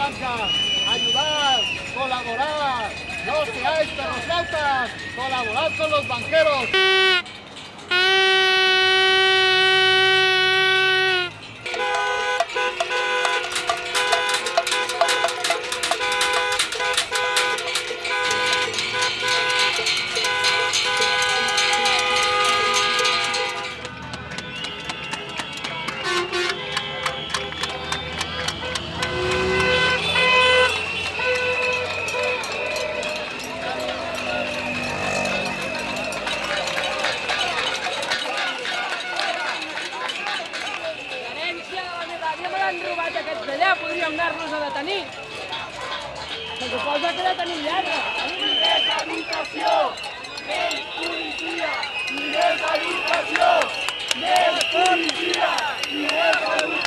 Blanca. Ayudad, colaborad, no seáis perroflautas, colaborad con los banqueros. Robat aquests d'allà, podríem anar-los a detenir. Se suposa que la tenim llarga. Més educació, més policia, i més educació, més policia, i més educació.